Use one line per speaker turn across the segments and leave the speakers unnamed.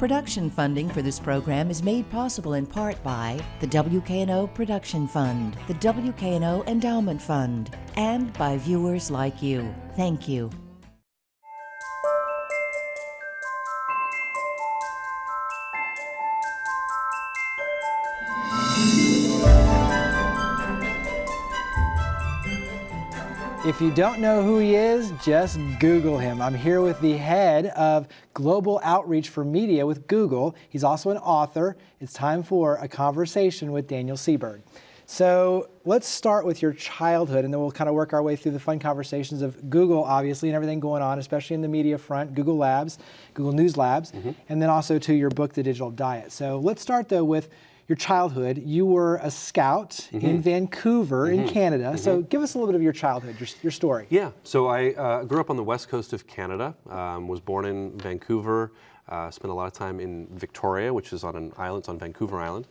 Production funding for this program is made possible in part by the WKNO Production Fund, the WKNO Endowment Fund, and by viewers like you. Thank you.
If you don't know who he is, just Google him. I'm here with the head of Global Outreach for Media with Google. He's also an author. It's time for a conversation with Daniel Seberg. So let's start with your childhood, and then we'll kind of work our way through the fun conversations of Google, obviously, and everything going on, especially in the media front, Google Labs, Google News Labs, and then also to your book, The Digital Diet. So let's start, though, with your childhood. You were a scout in Vancouver in Canada. So give us a little bit of your childhood, your story.
Yeah, so I grew up on the west coast of Canada, was born in Vancouver, spent a lot of time in Victoria, which is on an island, it's on Vancouver Island.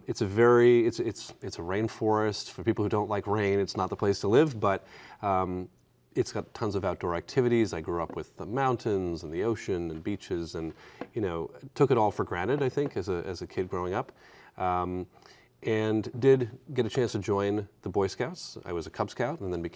It's a rainforest. For people who don't like rain, it's not the place to live, but it's got tons of outdoor activities. I grew up with the mountains and the ocean and beaches, and took it all for granted, I think, as a kid growing up. And did get a chance to join the Boy Scouts. I was a Cub Scout, and then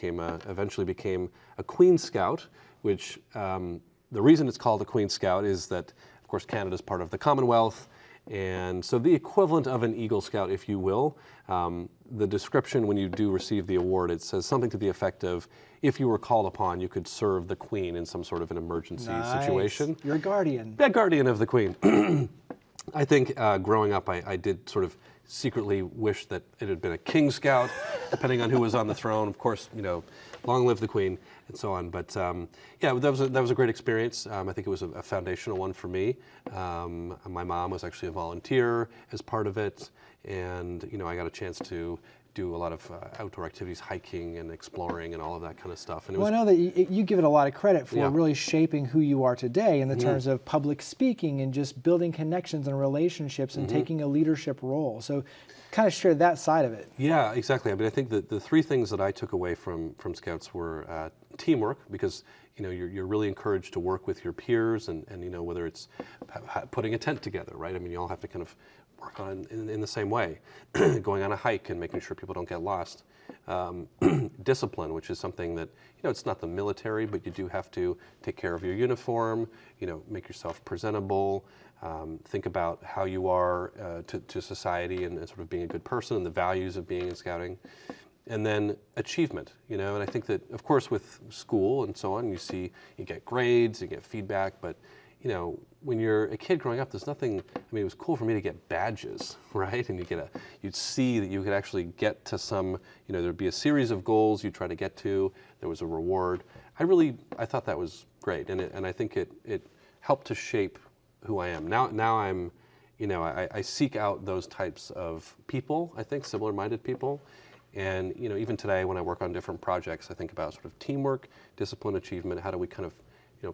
eventually became a Queen Scout, which the reason it's called a Queen Scout is that, of course, Canada is part of the Commonwealth, and so the equivalent of an Eagle Scout, if you will. The description when you do receive the award, it says something to the effect of, if you were called upon, you could serve the Queen in some sort of an emergency situation.
You're a guardian.
Yeah, guardian of the Queen. I think growing up, I did sort of secretly wish that it had been a King Scout, depending on who was on the throne. Of course, long live the Queen and so on. But yeah, that was a great experience. I think it was a foundational one for me. My mom was actually a volunteer as part of it, and I got a chance to do a lot of outdoor activities, hiking and exploring and all of that kind of stuff. And
I know that you give it a lot of credit for really shaping who you are today in the terms of public speaking and just building connections and relationships and taking a leadership role. So kind of share that side of it.
Yeah, exactly. I mean, I think that the three things that I took away from Scouts were teamwork, because you're really encouraged to work with your peers, and whether it's putting a tent together, right? I mean, you all have to kind of work on it in the same way, going on a hike and making sure people don't get lost. Discipline, which is something that, it's not the military, but you do have to take care of your uniform, make yourself presentable, think about how you are to society and sort of being a good person and the values of being in scouting. And then achievement, and I think that, of course, with school and so on, you get grades, you get feedback, but when you're a kid growing up, there's nothing. I mean, it was cool for me to get badges, right? And you'd see that you could actually get to some. There'd be a series of goals you try to get to. There was a reward. I thought that was great, and I think it helped to shape who I am. Now I'm, I seek out those types of people. I think similar-minded people, and even today when I work on different projects, I think about sort of teamwork, discipline, achievement. How do we kind of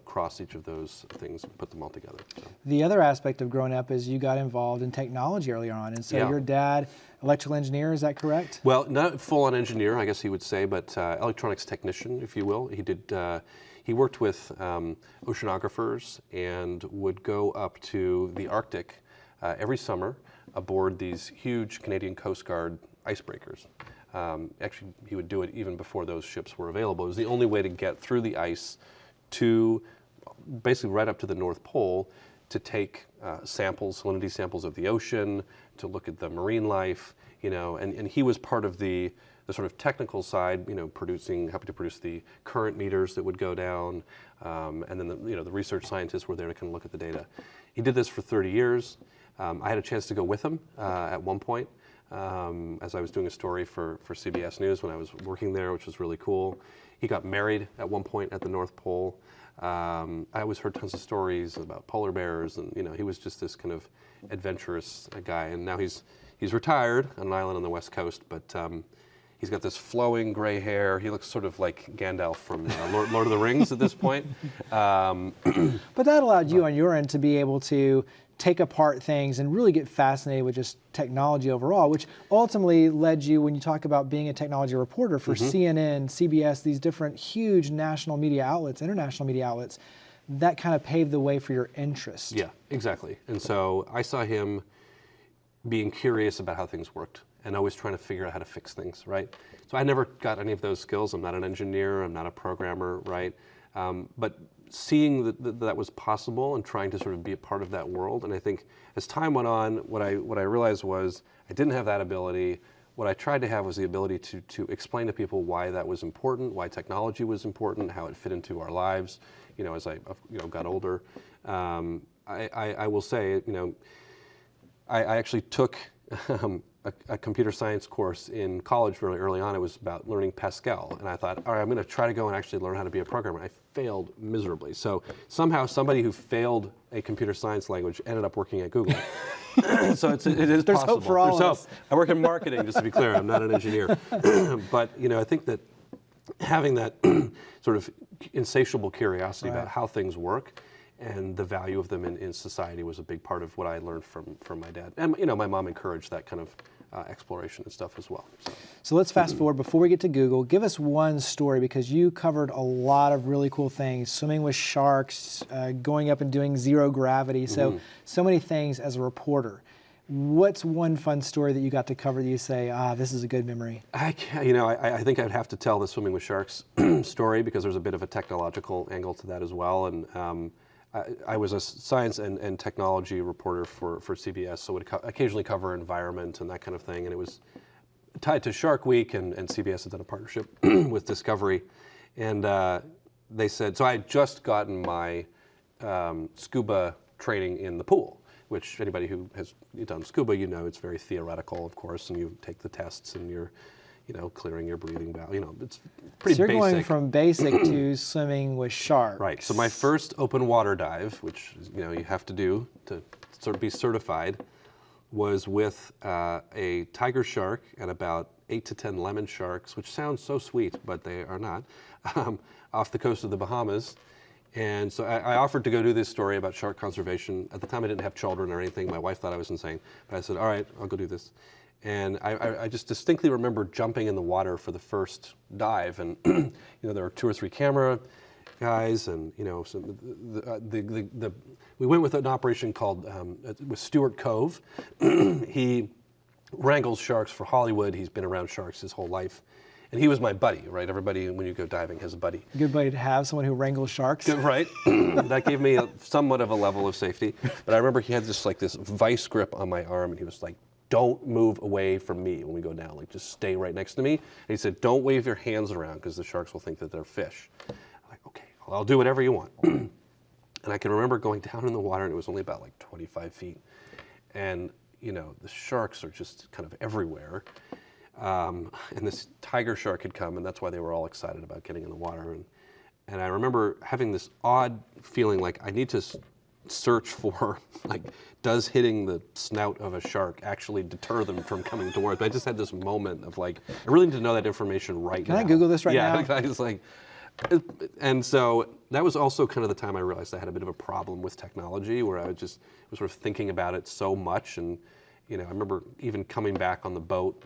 cross each of those things and put them all together. So.
The other aspect of growing up is you got involved in technology earlier on, and so your dad, electrical engineer, is that correct?
Well, not full-on engineer, I guess he would say, but electronics technician, if you will. He worked with oceanographers and would go up to the Arctic every summer aboard these huge Canadian Coast Guard icebreakers. Actually, he would do it even before those ships were available. It was the only way to get through the ice to basically right up to the North Pole to take salinity samples of the ocean, to look at the marine life, and he was part of the sort of technical side, helping to produce the current meters that would go down, and then the research scientists were there to kind of look at the data. He did this for 30 years. I had a chance to go with him at one point as I was doing a story for CBS News when I was working there, which was really cool. He got married at one point at the North Pole. I always heard tons of stories about polar bears, and he was just this kind of adventurous guy. And now he's retired on an island on the West Coast, but he's got this flowing gray hair. He looks sort of like Gandalf from Lord of the Rings at this point.
But that allowed you on your end to be able to take apart things and really get fascinated with just technology overall, which ultimately led you, when you talk about being a technology reporter for CNN, CBS, these different huge national media outlets, international media outlets, that kind of paved the way for your interest.
Yeah, exactly. And so I saw him being curious about how things worked and always trying to figure out how to fix things, right? So I never got any of those skills. I'm not an engineer, I'm not a programmer, right? But seeing that was possible and trying to sort of be a part of that world. And I think as time went on, what I realized was I didn't have that ability. What I tried to have was the ability to explain to people why that was important, why technology was important, how it fit into our lives, as I got older. I will say, I actually took a computer science course in college really early on. It was about learning Pascal. And I thought, all right, I'm going to try to go and actually learn how to be a programmer. I failed miserably. So somehow somebody who failed a computer science language ended up working at Google. So it is
There's
possible.
hope for all
There's
of us.
hope. I work in marketing, just to be clear. I'm not an engineer. But I think that having that sort of insatiable curiosity about how things work and the value of them in society was a big part of what I learned from my dad. And my mom encouraged that kind of exploration and stuff as well.
So let's fast forward. Before we get to Google, give us one story, because you covered a lot of really cool things, swimming with sharks, going up and doing zero gravity, so many things as a reporter. What's one fun story that you got to cover that you say, this is a good memory?
I think I'd have to tell the swimming with sharks story, because there's a bit of a technological angle to that as well. And I was a science and technology reporter for CBS, so would occasionally cover environment and that kind of thing. And it was tied to Shark Week, and CBS had done a partnership with Discovery. And they said, so I had just gotten my scuba training in the pool, which anybody who has done scuba, it's very theoretical, of course, and you take the tests and you're clearing your breathing valve. It's pretty basic.
So you're going from basic to swimming with sharks.
Right. So my first open water dive, which you have to do to sort of be certified, was with a tiger shark and about 8 to 10 lemon sharks, which sounds so sweet, but they are not, off the coast of the Bahamas. And so I offered to go do this story about shark conservation. At the time, I didn't have children or anything. My wife thought I was insane, but I said, all right, I'll go do this. And I just distinctly remember jumping in the water for the first dive, and there were 2 or 3 camera guys, and we went with an operation called with Stuart Cove. He wrangles sharks for Hollywood. He's been around sharks his whole life, and he was my buddy. Right, everybody when you go diving has a buddy.
Good buddy to have, someone who wrangles sharks.
Right, that gave me somewhat of a level of safety. But I remember he had this vice grip on my arm, and he was like, don't move away from me when we go down, just stay right next to me. And he said, don't wave your hands around, because the sharks will think that they're fish. I'm like, okay, well, I'll do whatever you want. And I can remember going down in the water, and it was only about 25 feet. And, the sharks are just kind of everywhere. And this tiger shark had come, and that's why they were all excited about getting in the water. And I remember having this odd feeling like I need to search for, does hitting the snout of a shark actually deter them from coming towards? But I just had this moment of I really need to know that information right now.
Can I Google this right now?
Yeah, I was and so that was also kind of the time I realized I had a bit of a problem with technology, where I was sort of thinking about it so much. And, I remember even coming back on the boat,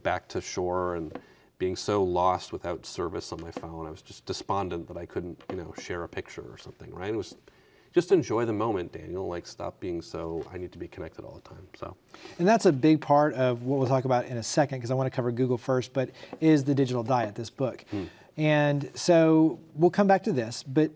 back to shore, and being so lost without service on my phone. I was just despondent that I couldn't, share a picture or something, right? It was just enjoy the moment, Daniel. Stop being so, I need to be connected all the time. So,
and that's a big part of what we'll talk about in a second, because I want to cover Google first, but is the digital diet, this book. And so we'll come back to this, but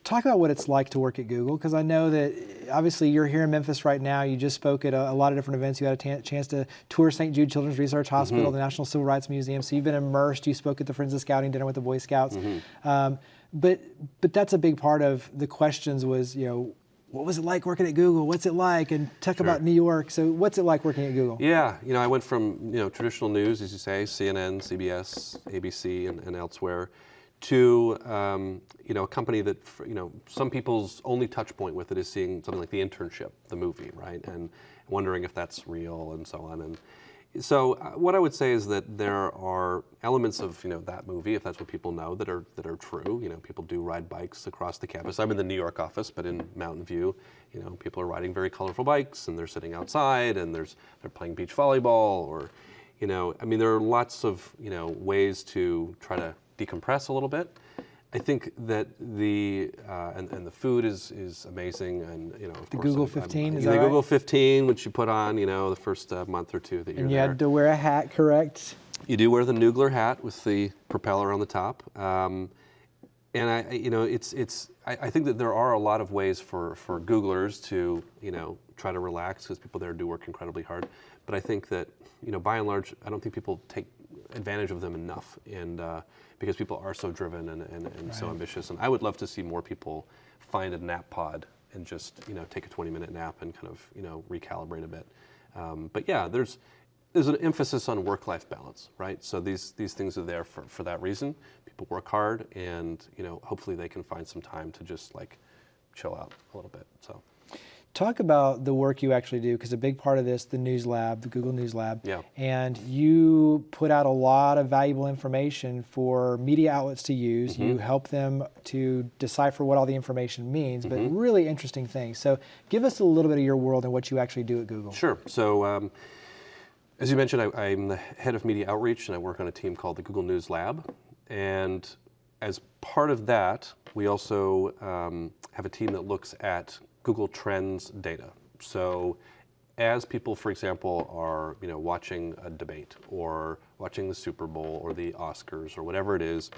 talk about what it's like to work at Google, because I know that obviously you're here in Memphis right now. You just spoke at a lot of different events. You had a chance to tour St. Jude Children's Research Hospital, the National Civil Rights Museum. So you've been immersed. You spoke at the Friends of Scouting dinner with the Boy Scouts. But that's a big part of the questions was, what was it like working at Google? What's it like? And talk about New York. So what's it like working at Google?
Yeah, I went from, traditional news, as you say, CNN, CBS, ABC, and elsewhere, to, a company that, some people's only touch point with it is seeing something like The Internship, the movie, right? And wondering if that's real and so on. And so what I would say is that there are elements of that movie, if that's what people know, that are true. People do ride bikes across the campus. I'm in the New York office, but in Mountain View, people are riding very colorful bikes, and they're sitting outside, and they're playing beach volleyball, or there are lots of ways to try to decompress a little bit. I think that the and the food is amazing, and of
The
course
Google 15, is
the
that right?
Google 15, which you put on the first month or two that you're
And you
there.
had to wear a hat, correct?
You do wear the Noogler hat with the propeller on the top, and I think that there are a lot of ways for Googlers to try to relax, because people there do work incredibly hard. But I think that by and large, I don't think people take advantage of them enough, and because people are so driven and so ambitious. And I would love to see more people find a nap pod and just take a 20-minute nap and kind of recalibrate a bit. But yeah, there's an emphasis on work-life balance, right? So these things are there for that reason. People work hard, and hopefully they can find some time to just like chill out a little bit. So.
Talk about the work you actually do, because a big part of this, the News Lab, the Google News Lab,
Yeah.
and you put out a lot of valuable information for media outlets to use.
Mm-hmm.
You help them to decipher what all the information means, but really interesting things. So give us a little bit of your world and what you actually do at Google.
Sure. So as you mentioned, I'm the head of media outreach, and I work on a team called the Google News Lab. And as part of that, we also have a team that looks at Google Trends data. So as people, for example, are watching a debate or watching the Super Bowl or the Oscars or whatever it is,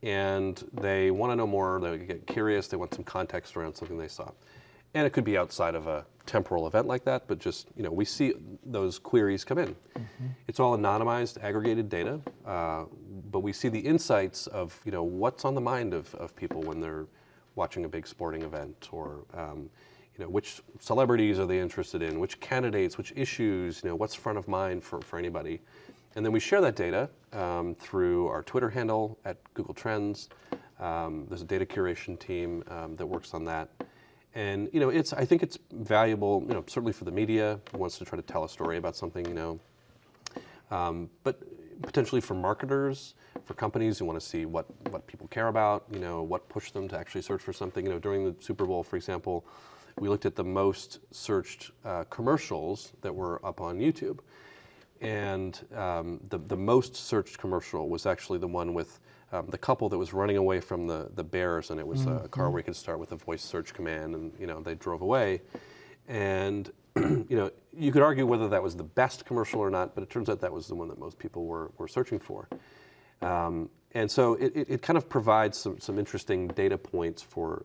and they want to know more, they get curious, they want some context around something they saw. And it could be outside of a temporal event like that, but just, we see those queries come in. Mm-hmm. It's all anonymized, aggregated data, but we see the insights of, what's on the mind of people when they're watching a big sporting event, or which celebrities are they interested in, which candidates, which issues, what's front of mind for anybody. And then we share that data through our Twitter handle at Google Trends. There's a data curation team that works on that. And I think it's valuable, certainly for the media who wants to try to tell a story about something, but potentially for marketers, for companies who want to see what people care about, what pushed them to actually search for something. During the Super Bowl, for example, we looked at the most searched commercials that were up on YouTube. And the most searched commercial was actually the one with the couple that was running away from the bears, and it was a car where you could start with a voice search command, and they drove away. And you could argue whether that was the best commercial or not, but it turns out that was the one that most people were searching for. And so it kind of provides some interesting data points for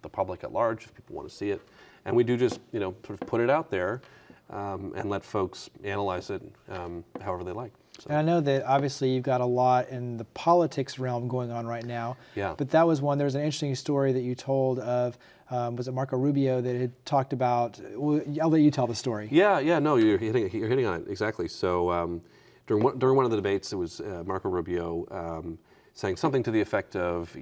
the public at large if people want to see it. And we do just sort of put it out there and let folks analyze it however they like. So.
And I know that obviously you've got a lot in the politics realm going on right now.
Yeah.
But that was one. There was an interesting story that you told of, was it Marco Rubio that had talked about? Well, I'll let you tell the story.
Yeah. No, you're hitting on it exactly. So during one of the debates, it was Marco Rubio saying something to the effect of,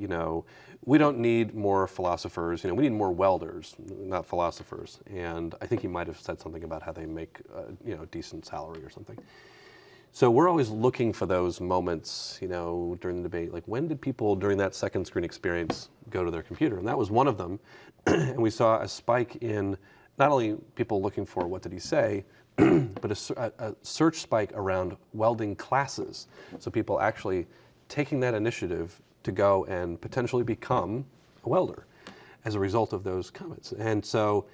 we don't need more philosophers. We need more welders, not philosophers. And I think he might have said something about how they make a decent salary or something. So we're always looking for those moments, during the debate. Like, when did people during that second screen experience go to their computer? And that was one of them. And we saw a spike in not only people looking for what did he say, but a search spike around welding classes. So people actually taking that initiative to go and potentially become a welder as a result of those comments. And so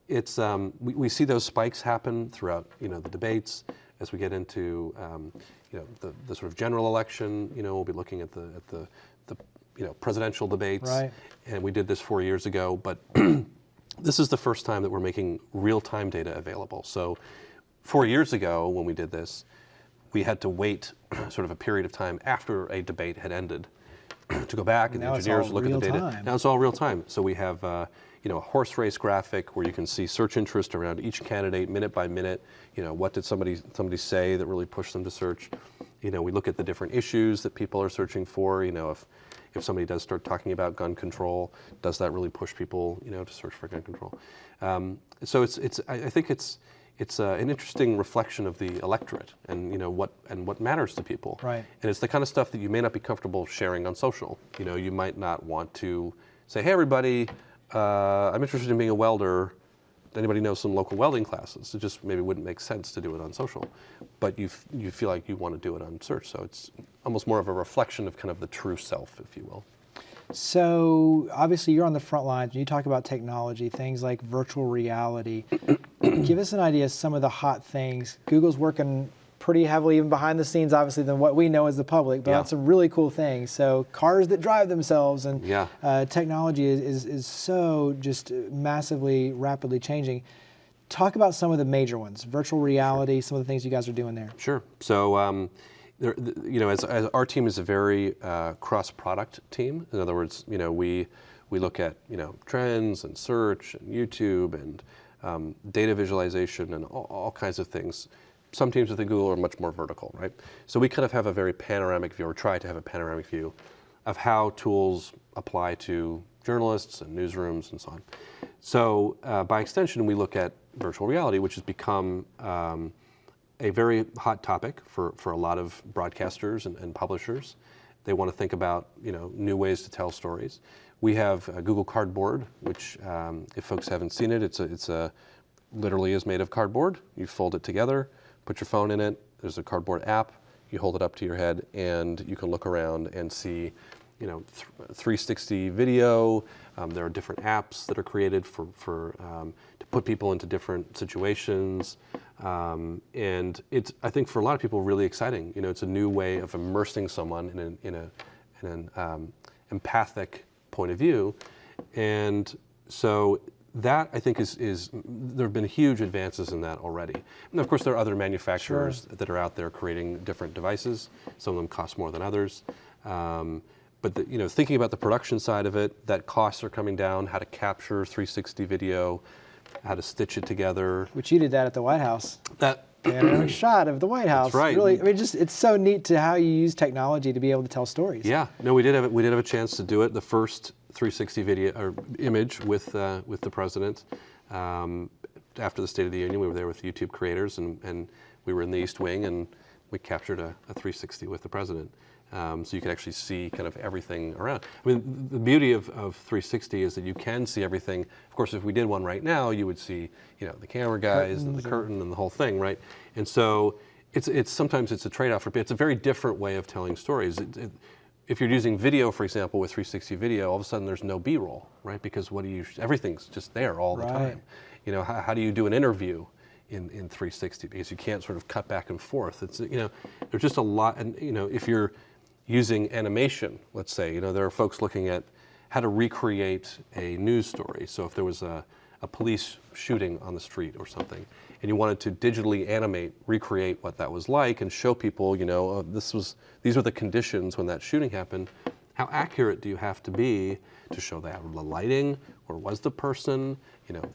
it's we see those spikes happen throughout the debates. As we get into the sort of general election, we'll be looking at the presidential debates.
Right.
And we did this 4 years ago, but this is the first time that we're making real-time data available. So 4 years ago when we did this, we had to wait sort of a period of time after a debate had ended to go back, and the engineers look at the data. Now it's all real time. So we have a horse race graphic where you can see search interest around each candidate minute by minute. What did somebody say that really pushed them to search? We look at the different issues that people are searching for. If somebody does start talking about gun control, does that really push people to search for gun control? So I think it's an interesting reflection of the electorate and what matters to people.
Right.
And it's the kind of stuff that you may not be comfortable sharing on social. You might not want to say, hey everybody, I'm interested in being a welder. Anybody know some local welding classes? It just maybe wouldn't make sense to do it on social, but you feel like you want to do it on search. So it's almost more of a reflection of kind of the true self, if you will.
So obviously you're on the front lines. When you talk about technology, things like virtual reality, give us an idea of some of the hot things. Google's working pretty heavily even behind the scenes, obviously, than what we know as the public, but on some really cool things. So cars that drive themselves, and technology is so just massively, rapidly changing. Talk about some of the major ones, virtual reality, some of the things you guys are doing there.
Sure. So, as our team is a very cross-product team. In other words, we look at trends and search and YouTube and data visualization and all kinds of things. Some teams within Google are much more vertical, right? So we kind of have a very panoramic view, or try to have a panoramic view, of how tools apply to journalists and newsrooms and so on. So by extension, we look at virtual reality, which has become a very hot topic for a lot of broadcasters and publishers. They want to think about new ways to tell stories. We have Google Cardboard, which if folks haven't seen it, it's literally is made of cardboard. You fold it together, put your phone in it. There's a cardboard app. You hold it up to your head, and you can look around and see 360 video. There are different apps that are created to put people into different situations, and it's, I think, for a lot of people, really exciting. It's a new way of immersing someone in an empathic point of view, and so that, I think, is there have been huge advances in that already. And of course, there are other manufacturers that are out there creating different devices. Some of them cost more than others. But thinking about the production side of it, that costs are coming down, how to capture 360 video, how to stitch it together.
Which you did that at the White House.
That
panoramic shot of the White House.
That's right.
Really, it's so neat to how you use technology to be able to tell stories.
Yeah. No, we did have a chance to do it. The first 360 video or image with the president. After the State of the Union, we were there with YouTube creators, and we were in the East Wing, and we captured a 360 with the president. So you can actually see kind of everything around. I mean, the beauty of 360 is that you can see everything. Of course, if we did one right now, you would see, the camera guys and the curtain and the whole thing, right? And so it's sometimes it's a trade-off. It's a very different way of telling stories. If you're using video, for example, with 360 video, all of a sudden there's no B-roll, right? Because everything's just there all the time. How do you do an interview in 360? Because you can't sort of cut back and forth. It's there's just a lot, and if you're using animation, let's say, there are folks looking at how to recreate a news story. So if there was a police shooting on the street or something, and you wanted to digitally recreate what that was like, and show people, these were the conditions when that shooting happened. How accurate do you have to be to show that? The lighting, where was the person?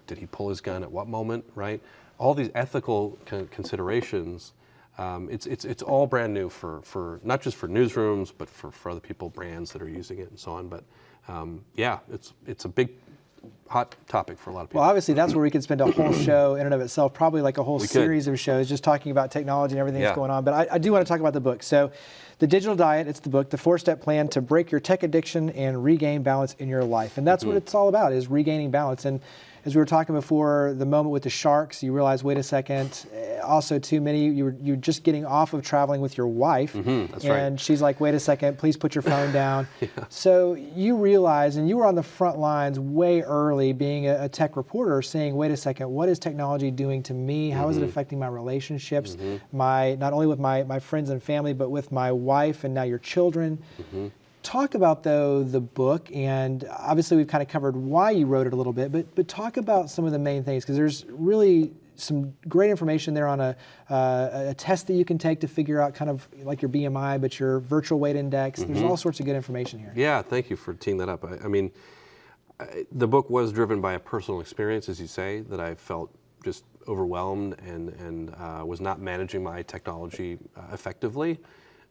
Did he pull his gun at what moment? Right? All these ethical considerations. It's all brand new for not just for newsrooms, but for other people, brands that are using it and so on. But it's a big, hot topic for a lot of people.
Well, obviously that's where we could spend a whole show in and of itself, probably like a whole series of shows just talking about technology and everything that's going on. But I do want to talk about the book. So The Digital Diet, it's the book, the 4-step plan to break your tech addiction and regain balance in your life. And that's what it's all about, is regaining balance. And as we were talking before, the moment with the sharks, you realize, wait a second, also too many, you're just getting off of traveling with your wife.
That's
and
right.
She's like, wait a second, please put your phone down. So you realize, and you were on the front lines way early, being a tech reporter, saying, wait a second, what is technology doing to me? How is it affecting my relationships? Not only with my friends and family, but with my wife and now your children. Talk about, though, the book, and obviously we've kind of covered why you wrote it a little bit, but talk about some of the main things, because there's really some great information there on a test that you can take to figure out kind of like your BMI, but your virtual weight index. There's all sorts of good information here.
Yeah, thank you for teeing that up. I mean, the book was driven by a personal experience, as you say, that I felt just overwhelmed and was not managing my technology effectively.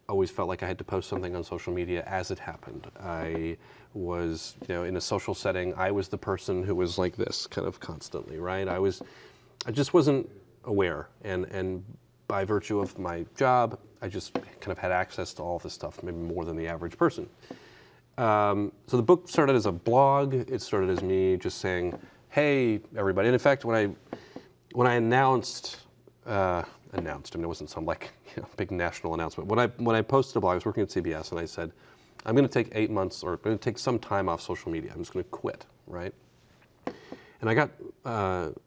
Always felt like I had to post something on social media as it happened. I was, in a social setting, I was the person who was like this kind of constantly, right? I just wasn't aware, and by virtue of my job, I just kind of had access to all this stuff, maybe more than the average person. So the book started as a blog. It started as me just saying, hey, everybody. And in fact, when I announced, I mean, it wasn't some big national announcement. When I posted a blog, I was working at CBS, and I said, I'm going to take 8 months, or I'm going to take some time off social media. I'm just going to quit, right? And I got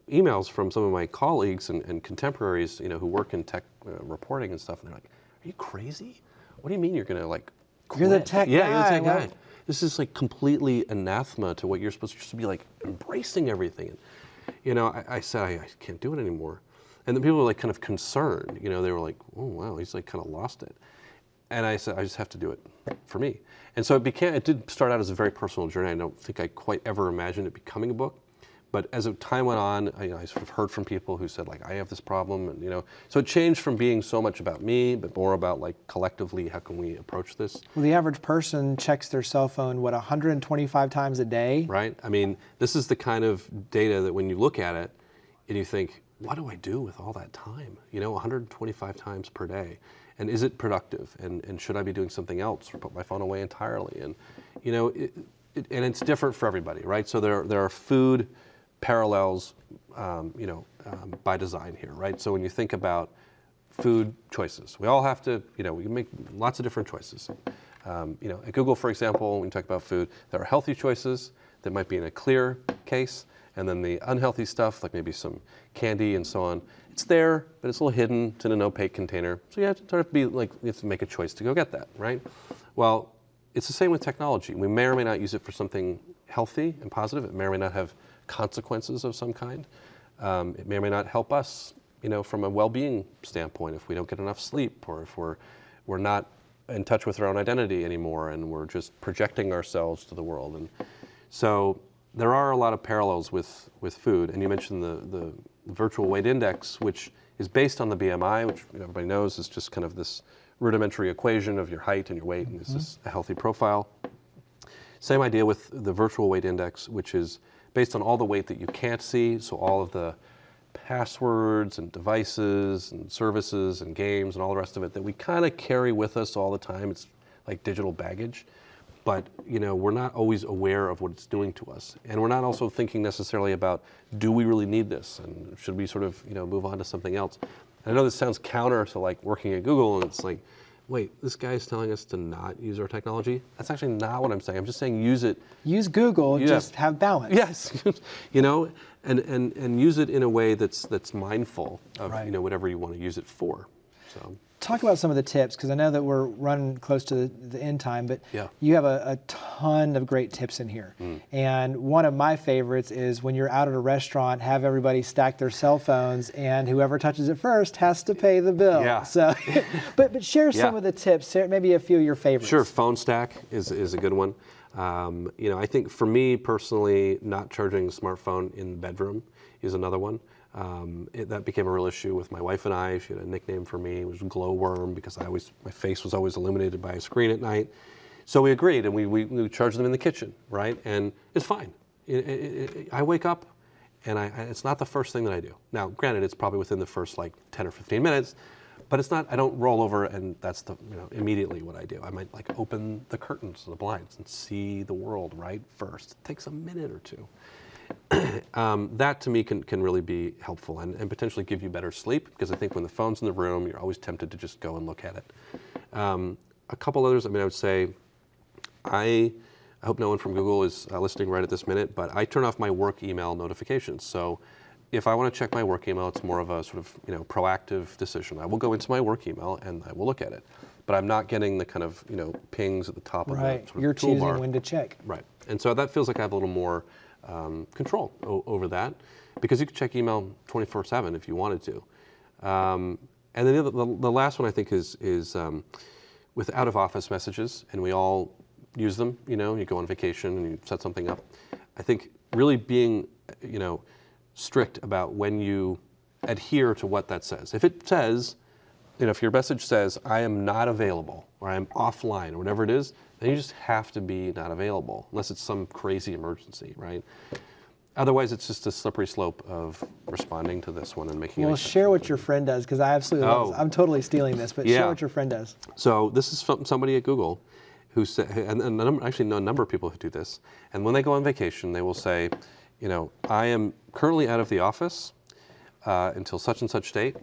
emails from some of my colleagues and contemporaries, who work in tech reporting and stuff, and they're like, "Are you crazy? What do you mean you're going to like quit?"
You're the tech guy.
Yeah, you're the tech
Wow.
guy. This is like completely anathema to what you're supposed to be like, embracing everything. And, I said, I can't do it anymore. And then people were like kind of concerned, they were like, "Oh wow, he's like kind of lost it." And I said, I just have to do it for me. And so it did start out as a very personal journey. I don't think I quite ever imagined it becoming a book. But as time went on, I sort of heard from people who said, like, I have this problem, and so it changed from being so much about me, but more about like collectively, how can we approach this?
Well, the average person checks their cell phone, 125 times a day?
Right? I mean, this is the kind of data that when you look at it, and you think, what do I do with all that time? 125 times per day. And is it productive? And should I be doing something else or put my phone away entirely? And, and it's different for everybody, right? So there are food parallels, by design here, right? So when you think about food choices, we all have to, we can make lots of different choices. At Google, for example, when you talk about food, there are healthy choices that might be in a clear case, and then the unhealthy stuff, like maybe some candy and so on, it's there, but it's a little hidden. It's in an opaque container. So you have to sort of you have to make a choice to go get that, right? Well, it's the same with technology. We may or may not use it for something healthy and positive. It may or may not have consequences of some kind. It may or may not help us, from a well-being standpoint, if we don't get enough sleep, or if we're not in touch with our own identity anymore, and we're just projecting ourselves to the world. And so there are a lot of parallels with food. And you mentioned the virtual weight index, which is based on the BMI, which everybody knows is just kind of this rudimentary equation of your height and your weight, and this is a healthy profile. Same idea with the virtual weight index, which is based on all the weight that you can't see, so all of the passwords and devices and services and games and all the rest of it that we kind of carry with us all the time. It's like digital baggage. But we're not always aware of what it's doing to us. And we're not also thinking necessarily about, do we really need this? And should we sort of move on to something else? And I know this sounds counter to like working at Google, and it's like, wait, this guy's telling us to not use our technology? That's actually not what I'm saying. I'm just saying use it.
Use Google, just have balance.
Yes, and use it in a way that's mindful of
Right.
Whatever you want to use it for. So.
Talk about some of the tips, because I know that we're running close to the end time, but
Yeah.
you have a ton of great tips in here. And one of my favorites is when you're out at a restaurant, have everybody stack their cell phones, and whoever touches it first has to pay the bill.
Yeah.
So, but share some
Yeah.
of the tips, share maybe a few of your favorites.
Sure, phone stack is a good one. I think for me personally, not charging the smartphone in the bedroom is another one. That became a real issue with my wife and I. She had a nickname for me. It was Glowworm, because my face was always illuminated by a screen at night. So we agreed, and we charged them in the kitchen, right? And it's fine. I wake up, and it's not the first thing that I do. Now, granted, it's probably within the first like 10 or 15 minutes, but it's not. I don't roll over, and that's immediately what I do. I might like open the curtains, the blinds, and see the world right first. It takes a minute or two. That to me can really be helpful and potentially give you better sleep, because I think when the phone's in the room, you're always tempted to just go and look at it. A couple others, I would say, I hope no one from Google is listening right at this minute, but I turn off my work email notifications. So if I want to check my work email, it's more of a sort of proactive decision. I will go into my work email and I will look at it, but I'm not getting the kind of pings at the top of the sort of
You're choosing
toolbar.
when to check.
Right, and so that feels like I have a little more control over that, because you can check email 24/7 if you wanted to. And then the last one I think is with out of office messages, and we all use them. You go on vacation and you set something up. I think really being strict about when you adhere to what that says. If it says, if your message says, I am not available, or I'm offline, or whatever it is, then you just have to be not available, unless it's some crazy emergency, right? Otherwise, it's just a slippery slope of responding to this one and making it.
Well, share what your friend does, because I absolutely love this. I'm totally stealing this, but share what your friend does.
So this is from somebody at Google who said, and I actually know a number of people who do this, and when they go on vacation, they will say, I am currently out of the office until such and such date,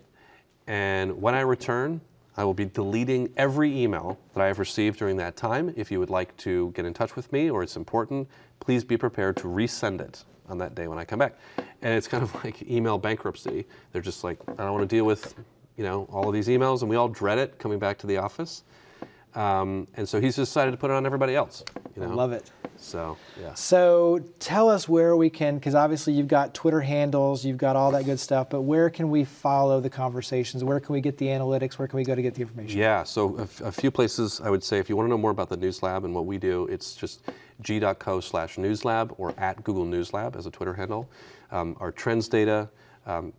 and when I return, I will be deleting every email that I have received during that time. If you would like to get in touch with me or it's important, please be prepared to resend it on that day when I come back. And it's kind of like email bankruptcy. They're just like, I don't want to deal with, all of these emails, and we all dread it coming back to the office. And so he's decided to put it on everybody else.
I love it.
So, yeah.
So tell us where we can, because obviously you've got Twitter handles, you've got all that good stuff, but where can we follow the conversations? Where can we get the analytics? Where can we go to get the information?
Yeah, so a few places I would say, if you want to know more about the News Lab and what we do, it's just g.co/newslab or at Google News Lab as a Twitter handle. Our trends data,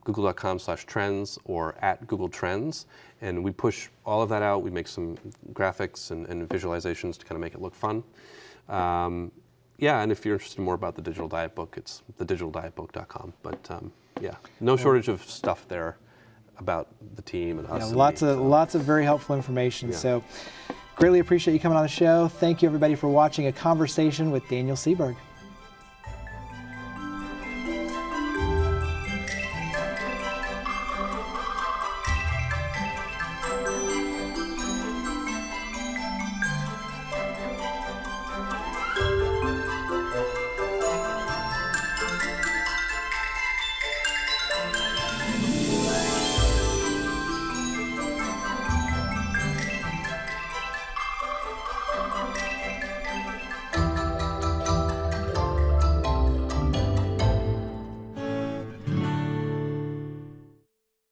google.com/trends or at Google Trends. And we push all of that out. We make some graphics and visualizations to kind of make it look fun. And if you're interested more about the Digital Diet Book, it's thedigitaldietbook.com. But no shortage of stuff there about the team and us.
Lots of very helpful information.
Yeah.
So greatly appreciate you coming on the show. Thank you everybody for watching A Conversation with Daniel Seberg.